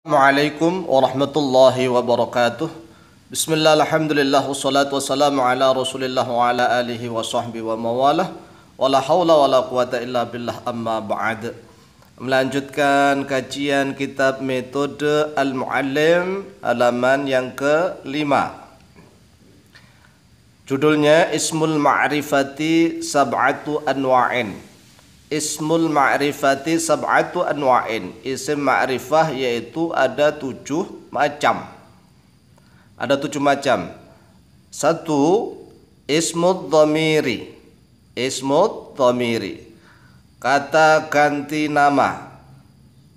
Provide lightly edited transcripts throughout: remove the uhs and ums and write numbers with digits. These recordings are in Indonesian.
Assalamualaikum warahmatullahi wabarakatuh. Bismillah, alhamdulillah, wassalatu wassalamu ala rasulillah wa ala alihi wa sahbihi wa mawalah. Wala hawla wala quwata illa billah, amma ba'd. Melanjutkan kajian kitab metode Al-Muallim halaman yang ke-5. Judulnya Ismul Ma'rifati Sab'atu Anwa'in. Ismul ma'rifati sab'atu anwa'in. Isim ma'rifah yaitu ada 7 macam. Ada 7 macam. 1. Ismud dhamiri. Ismud dhamiri, kata ganti nama.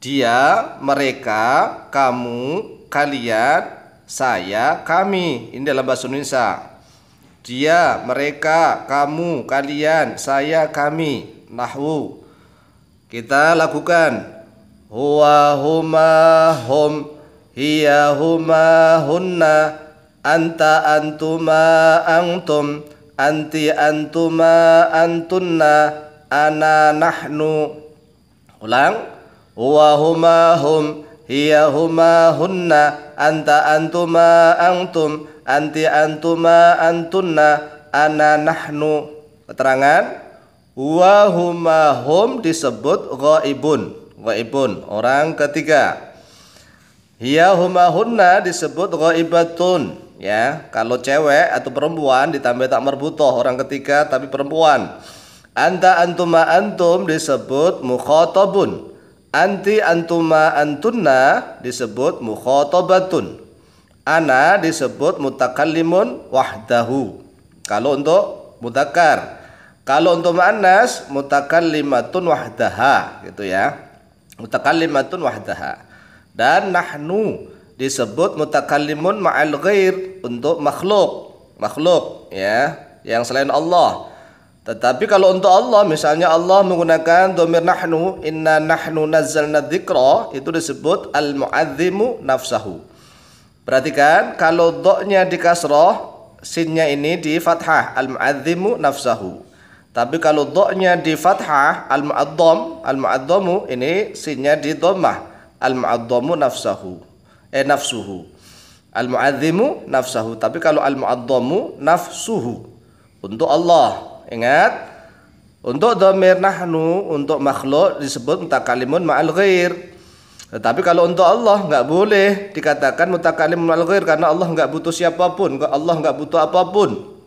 Dia, mereka, kamu, kalian, saya, kami. Ini dalam bahasa Indonesia. Dia, mereka, kamu, kalian, saya, kami. Nahwu, kita lakukan. Huwa, huma, hum, hiya, huma, hunna, anta, antuma, antum, anti, antuma, antunna, ana, nahnu. Ulang. Huwa, huma, hum, hiya, huma, hunna, anta, antuma, antum, anti, antuma, antunna, ana, nahnu. Keterangan. Wa huma hum disebut ghaibun. Ghaibun, orang ketiga. Hiya huma hunna disebut ghaibatun. Ya, kalau cewek atau perempuan ditambah tak marbutoh, orang ketiga tapi perempuan. Anta antuma antum disebut mukhatabun. Anti antuma antunna disebut mukhatabatun. Ana disebut mutakallimun wahdahu kalau untuk mudzakkar. Kalau untuk muannas mutakallimatun wahdaha, gitu ya. Mutakallimatun wahdaha. Dan nahnu disebut mutakallimun ma'al ghair untuk makhluk. Makhluk ya, yang selain Allah. Tetapi kalau untuk Allah, misalnya Allah menggunakan dhamir nahnu, inna nahnu nazzalna dzikra, itu disebut al-mu'azzimu nafsahu. Perhatikan, kalau do-nya di kasrah, sinnya ini di fathah, al-mu'azzimu nafsahu. Tapi kalau do-nya di fathah, al-mu'adzamu, ini sinnya di dhammah, al-mu'adzamu nafsahu. Nafsuhu. Al-mu'azzimu nafsahu. Tapi kalau al-mu'adzamu nafsuhu. Untuk Allah. Ingat, untuk dhamir nahnu, untuk makhluk disebut mutakallimun ma'al ghair. Tetapi kalau untuk Allah enggak boleh dikatakan mutakallimun ma'al ghair, karena Allah enggak butuh siapapun, Allah enggak butuh apapun.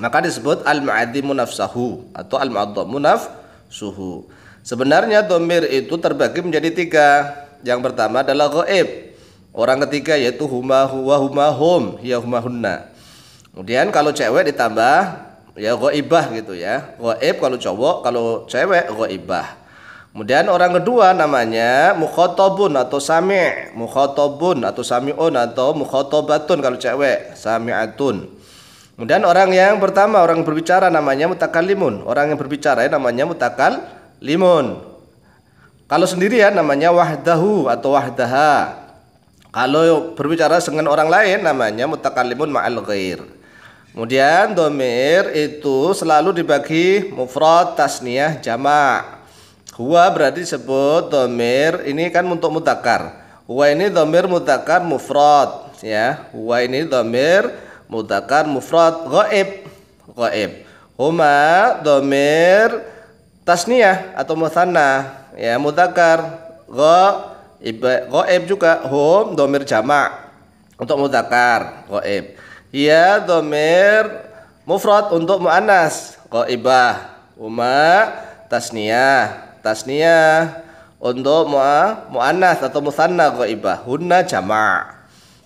Maka disebut al-mu'azzimu nafsahu atau al-mu'adzamu nafsuhu. Sebenarnya dhamir itu terbagi menjadi 3. Yang pertama adalah ghaib. Orang ketiga yaitu huma, huwa, huma, hum, hiya, huma, hunna. Kemudian kalau cewek ditambah ya ghaibah gitu ya. Ghaib kalau cowok, kalau cewek ghaibah. Kemudian orang kedua namanya mukhatabun atau sami'. Mukhatabun atau sami'un atau mukhatabatun kalau cewek, sami'atun. Kemudian orang yang pertama, orang berbicara namanya mutakallimun. Orang yang berbicara namanya mutakallimun. Kalau sendirian namanya wahdahu atau wahdaha. Kalau berbicara dengan orang lain namanya mutakallimun ma'al ghair. Kemudian dhamir itu selalu dibagi mufrad, tasniyah, jama'. Huwa berarti disebut dhamir, ini kan untuk mudzakkar. Huwa ini dhamir mudzakkar mufrad ya. Huwa ini dhamir mudzakkar mufrad ghaib. Ghaib. Huma dhamir tasniyah atau mutsanna ya, mudzakkar. Ghaib juga. Hum dhamir jama' untuk mudzakkar ghaib. Hiya dhamir mufrad untuk muannas ghaibah. Huma tasniyah. Tasniyah untuk muannas atau mutsanna ghaibah. Hunna jama'.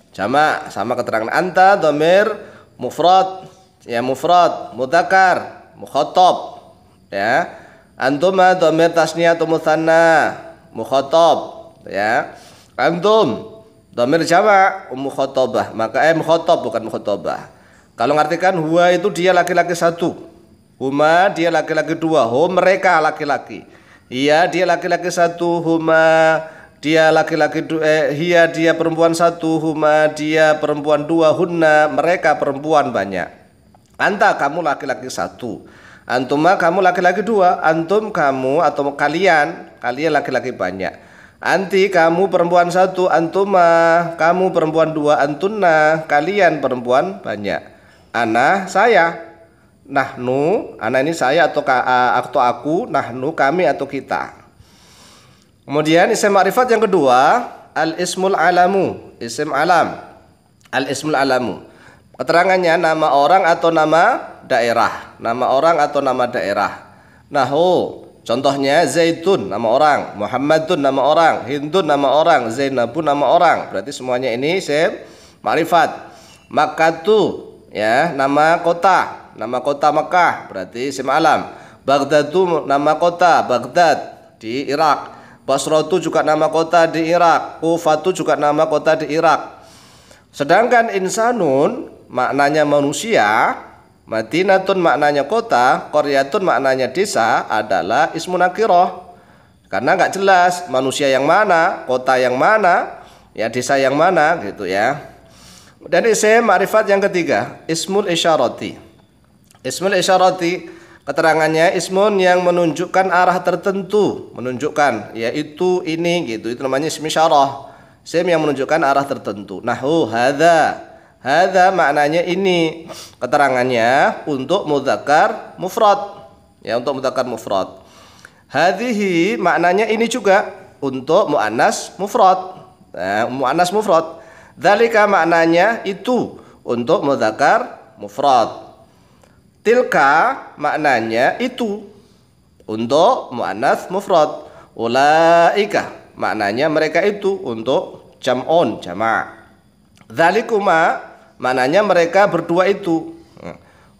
Jama' sama keterangan. Anta dhamir mufrad ya, mufrad mudzakkar mukhatab ya. Antuma dhamir tasniyah atau mutsanna mukhatab ya. Antum dhamir jama' mukhatabah, maka mukhatab bukan mukhatabah. Kalau ngartikan huwa itu dia laki-laki 1, huma dia laki-laki 2, hum mereka laki-laki, iya dia laki-laki 1, huma dia laki-laki hiya dia perempuan 1, huma dia perempuan 2, hunna mereka perempuan banyak. Anta kamu laki-laki 1, antuma kamu laki-laki 2, antum kamu atau kalian laki-laki banyak. Anti kamu perempuan satu, antuma kamu perempuan dua, antunna kalian perempuan banyak. Ana saya, nahnu ana ini saya atau aku, nahnu kami atau kita. Kemudian isim ma'rifat yang kedua, al ismul alamu, isim alam. Al ismul alamu. Keterangannya nama orang atau nama daerah. Nama orang atau nama daerah. Contohnya Zaitun nama orang, Muhammadun nama orang, Hindun nama orang, Zainabun nama orang. Berarti semuanya ini isim ma'rifat. Makkatu ya, nama kota Makkah berarti isim alam. Baghdadu nama kota Baghdad di Irak. Basratu juga nama kota di Irak. Kufatu juga nama kota di Irak. Sedangkan insanun maknanya manusia, Madinatun maknanya kota, Qaryatun maknanya desa adalah ismun nakirah. Karena nggak jelas manusia yang mana, kota yang mana, ya desa yang mana gitu ya. Dan isim ma'rifat yang ketiga, ismul isyarati. Ismul isyarati keterangannya ismun yang menunjukkan arah tertentu, menunjukkan yaitu ini gitu. Itu namanya ism isyarah. Isim yang menunjukkan arah tertentu. Hadza. Hadza maknanya ini, keterangannya untuk mudzakkar mufrad. Ya, untuk mudzakkar mufrad. Hadhihi maknanya ini juga untuk muannas mufrad. Nah, muannas mufrad. Dzalika maknanya itu untuk mudzakkar mufrad. Tilka maknanya itu untuk muannas mufrad. Ulaika maknanya mereka itu untuk jam'un jama'. Dzalikuma maknanya mereka berdua itu.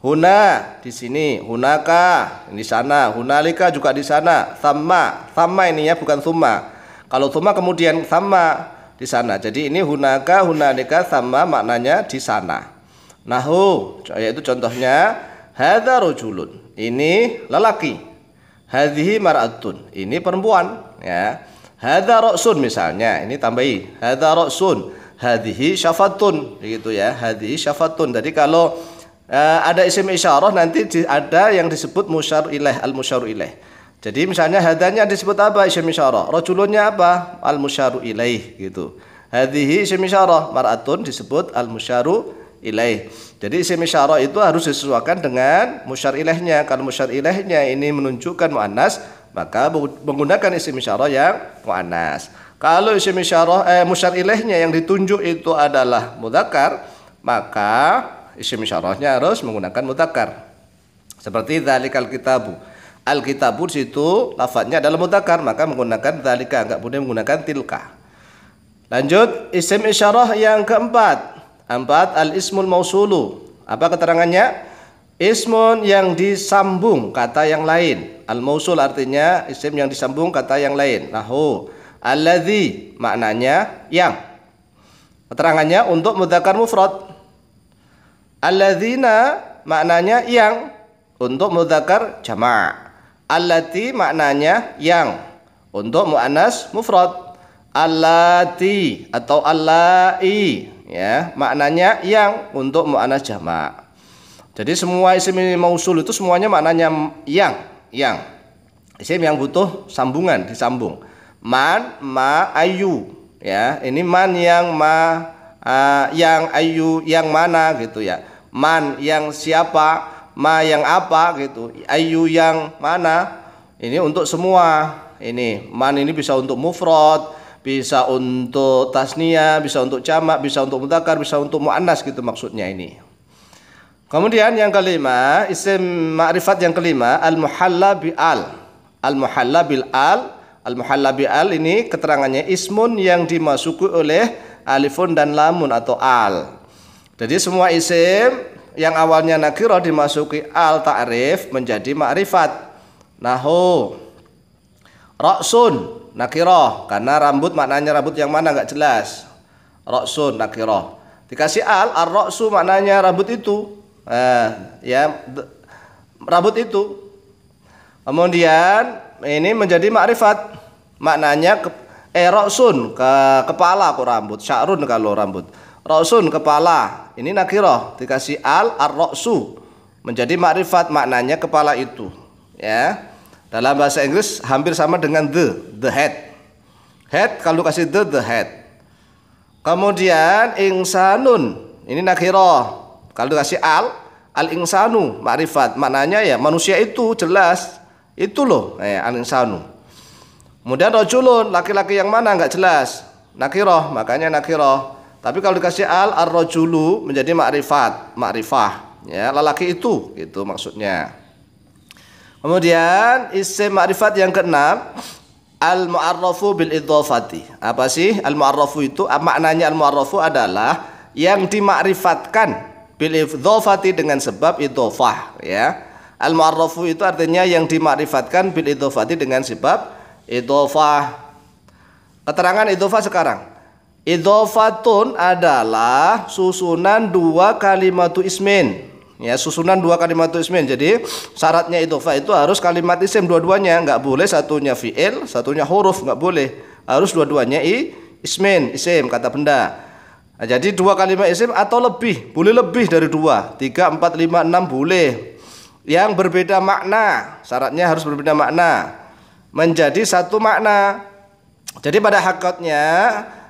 Huna di sini, hunaka di sana, hunalika juga di sana, thamma ini ya bukan thumma. Kalau thumma kemudian thamma di sana. Jadi ini hunaka, hunalika, thamma maknanya di sana. Yaitu contohnya hadza rajulun. Ini lelaki. Hadhihi mar'atun. Ini perempuan ya. Hadza ra'sun misalnya, ini tambahi. Hadza ra'sun. Hadhihi syafatun gitu ya. Hadhihi syafatun. Jadi kalau ada isim isyarah nanti ada yang disebut musyar ilaih, al musyaru ilaih. Jadi misalnya hadanya disebut apa isim isyarah, rajulunnya apa al musyaru ilaih gitu. Hadhihi isim isyarah, mar'atun disebut al musyaru ilaih. Jadi isim isyarah itu harus disesuaikan dengan musyar ilaihnya. Kalau musyar ilaihnya ini menunjukkan muannas, maka menggunakan isim isyarah yang muannas. Kalau isim isyarah musyar ilaihnya yang ditunjuk itu adalah mudzakkar, maka isim isyarahnya harus menggunakan mudzakkar. Seperti dzalikal kitabu. Al-kitabu situ lafadznya adalah mudzakkar, maka menggunakan dzalika, enggak boleh menggunakan tilka. Lanjut isim isyarah yang keempat. Al-ismul mausulu. Apa keterangannya? Ismun yang disambung kata yang lain. Al-mausul artinya isim yang disambung kata yang lain. Alladzi maknanya yang. Keterangannya untuk mudzakkar mufrad. Alladzina maknanya yang untuk mudzakkar jama'. Allati maknanya yang untuk muannas mufrad. Allati atau allai ya, maknanya yang untuk muannas jama'. Jadi semua isim mausul itu semuanya maknanya yang. Isim yang butuh sambungan, disambung. Man, ma, ayu ya. Ini man yang yang ayu yang mana gitu ya. Man yang siapa, ma yang apa gitu. Ayu yang mana. Ini untuk semua. Ini man ini bisa untuk mufrad, bisa untuk tasniyah, bisa untuk jamak, bisa untuk mudzakkar, bisa untuk muannas gitu maksudnya ini. Kemudian yang kelima, isim ma'rifat yang kelima, al-muhalla bi al. Al-muhalla bil al. Al-muhalla bi al ini keterangannya ismun yang dimasuki oleh alifun dan lamun atau al. Jadi semua isim yang awalnya nakirah dimasuki al ta'rif menjadi ma'rifat. Ra'sun nakirah karena rambut maknanya rambut yang mana enggak jelas. Ra'sun nakirah. Dikasih al, ar-ra'su maknanya rambut itu. Rambut itu. Kemudian ini menjadi ma'rifat. Maknanya ra'sun kepala kok rambut, sya'run kalau rambut. Ra'sun kepala. Ini nakirah dikasih al, ar-ra'su menjadi ma'rifat maknanya kepala itu. Ya. Dalam bahasa Inggris hampir sama dengan the head. Head kalau kasih the head. Kemudian insanun, ini nakirah. Kalau dikasih al insanu ma'rifat, maknanya ya manusia itu jelas. Itu loh, al insanu. Kemudian rajulun, laki-laki yang mana enggak jelas. Nakirah, makanya nakirah. Tapi kalau dikasih ar-rajulu menjadi ma'rifah. Ya, lelaki itu maksudnya. Kemudian isim ma'rifat yang keenam, al-mu'arrafu bil idhofati. Apa sih al-mu'arrafu itu? Maknanya al-mu'arrafu adalah yang dimakrifatkan bil idhofati dengan sebab idhofah, ya. Al-mu'arrafu itu artinya yang dimakrifatkan bil idhofati dengan sebab idhofah. Keterangan idhofah sekarang. Idhofatun adalah susunan dua kalimatu ismin. Ya, susunan dua kalimat ismin. Jadi syaratnya idhofah itu harus kalimat isim dua-duanya, enggak boleh satunya fi'il, satunya huruf, enggak boleh. Harus dua-duanya ismin, isim kata benda. Nah, jadi dua kalimat isim atau lebih, boleh lebih dari dua, 3, 4, 5, 6 boleh. Yang berbeda makna, syaratnya harus berbeda makna. Menjadi satu makna. Jadi pada hakikatnya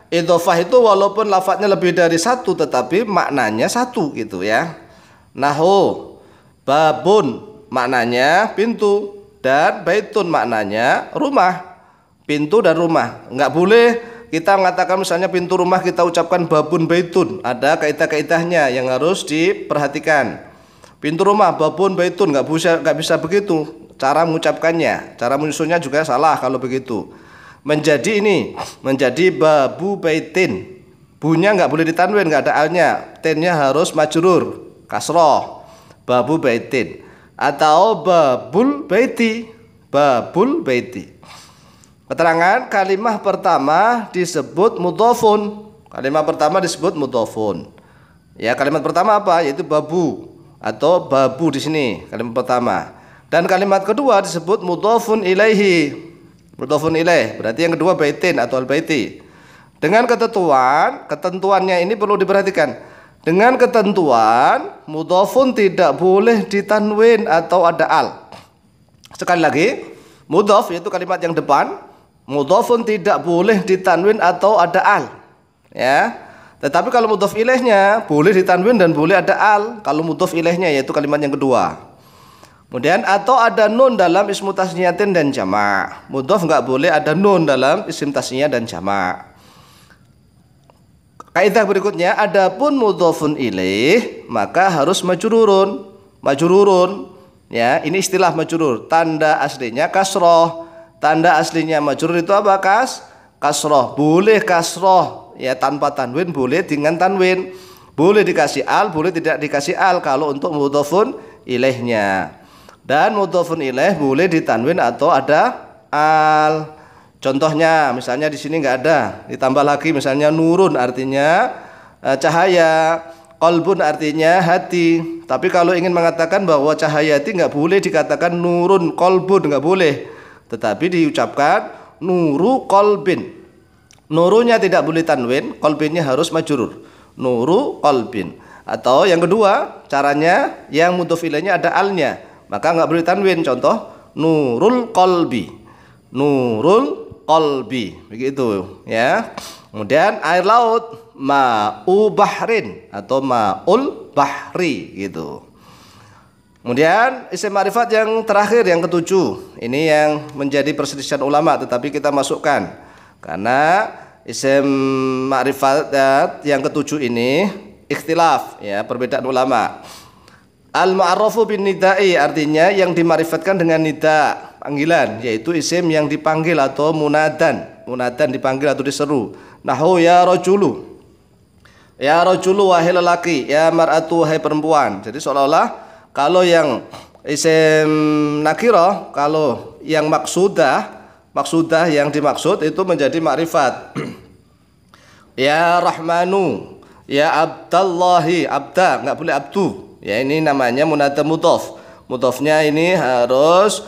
idhofah itu walaupun lafadznya lebih dari satu tetapi maknanya satu gitu ya. Nahu, babun maknanya pintu dan baitun maknanya rumah. Pintu dan rumah. Enggak boleh kita mengatakan misalnya pintu rumah kita ucapkan babun baitun. Ada kaidah-kaidahnya yang harus diperhatikan. Pintu rumah babun baitun enggak bisa begitu cara mengucapkannya. Cara menyusunnya juga salah kalau begitu. Menjadi babu baitin. Bunya enggak boleh ditanwin, enggak ada alnya. Tennya harus majrur. Kasroh, babu baitin atau babul baiti. Keterangan kalimah pertama disebut mudhofun. Ya, kalimat pertama apa? Yaitu babu atau babu di sini kalimat pertama. Dan kalimat kedua disebut mudhofun ilaihi. Mudhofun ilaih berarti yang kedua baitin atau al-baiti. Dengan ketentuannya ini perlu diperhatikan. Dengan ketentuan mudhofun tidak boleh ditanwin atau ada al. Sekali lagi, mudhof yaitu kalimat yang depan, mudhofun tidak boleh ditanwin atau ada al. Ya. Tetapi kalau mudhof ilaihnya boleh ditanwin dan boleh ada al. Kalau mudhof ilaihnya yaitu kalimat yang kedua. Kemudian atau ada nun dalam ismu tasniyatin dan jama'. Mudhof enggak boleh ada nun dalam isim tasniyah dan jama'. Kaidah berikutnya, adapun mudhofun ilaih maka harus majrurun. Ya, ini istilah majrur. Tanda aslinya kasroh. Tanda aslinya majrur itu apa? Kasroh. Boleh kasroh ya tanpa tanwin, boleh dengan tanwin. Boleh dikasih al, boleh tidak dikasih al kalau untuk mudhofun ilaihnya. Dan mudhofun ilaih boleh ditanwin atau ada al. Contohnya misalnya di sini enggak ada, ditambah lagi misalnya nurun artinya cahaya, qalbun artinya hati. Tapi kalau ingin mengatakan bahwa cahaya itu enggak boleh dikatakan nurun qalbun, enggak boleh. Tetapi diucapkan nuru qalbin. Nurunya tidak boleh tanwin, qalbinnya harus majrur. Nuru qalbin. Atau yang kedua, caranya yang mudhof ilaihnya ada alnya, maka enggak boleh tanwin. Contoh nurul qalbi. Nurul qalbi, begitu ya. Kemudian air laut, ma'u bahrin atau ma'ul bahri gitu. Kemudian isim ma'rifat yang terakhir yang ketujuh. Ini yang menjadi perselisihan ulama tetapi kita masukkan karena isim ma'rifat yang ketujuh ini ikhtilaf ya, perbedaan ulama. Al-mu'arrafu bin nida'i artinya yang dima'rifatkan dengan nida, panggilan, yaitu isim yang dipanggil atau munadan dipanggil atau diseru. Nahu ya rajulu. Ya rajulu wahai lelaki, ya mar'atu wahai perempuan. Jadi seolah-olah kalau yang isim nakirah, kalau yang maksudah yang dimaksud itu menjadi ma'rifat. Ya rahmanu, ya abdallahi, abda enggak boleh abdu. Ya, ini namanya munada mudhof. Mudhofnya ini harus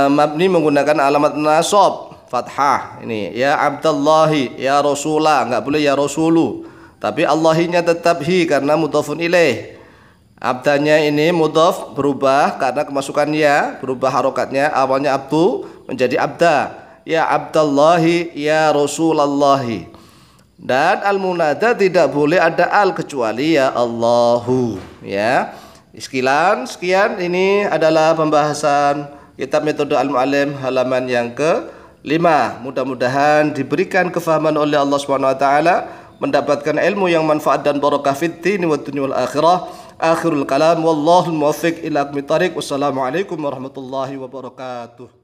mabni menggunakan alamat nasab fathah. Ini ya abdallahi, ya rasulah, enggak boleh ya rasulu. Tapi allahinya tetap hi karena mudhofun ilaih. Abdanya ini mudhof berubah karena kemasukan ya, berubah harokatnya, awalnya abdu menjadi abda. ya Abdallahi, ya Rasulallahi. Dan al-munada tidak boleh ada al kecuali ya Allahu, ya. Sekian ini adalah pembahasan kitab metode al-muallim halaman yang ke-5. Mudah-mudahan diberikan kefahaman oleh Allah Subhanahu wa taala, mendapatkan ilmu yang manfaat dan barakah fid din wa dunya wal akhirah. Akhirul kalam wallahu muwaffiq ila aqwamit thariq. Wassalamualaikum warahmatullahi wabarakatuh.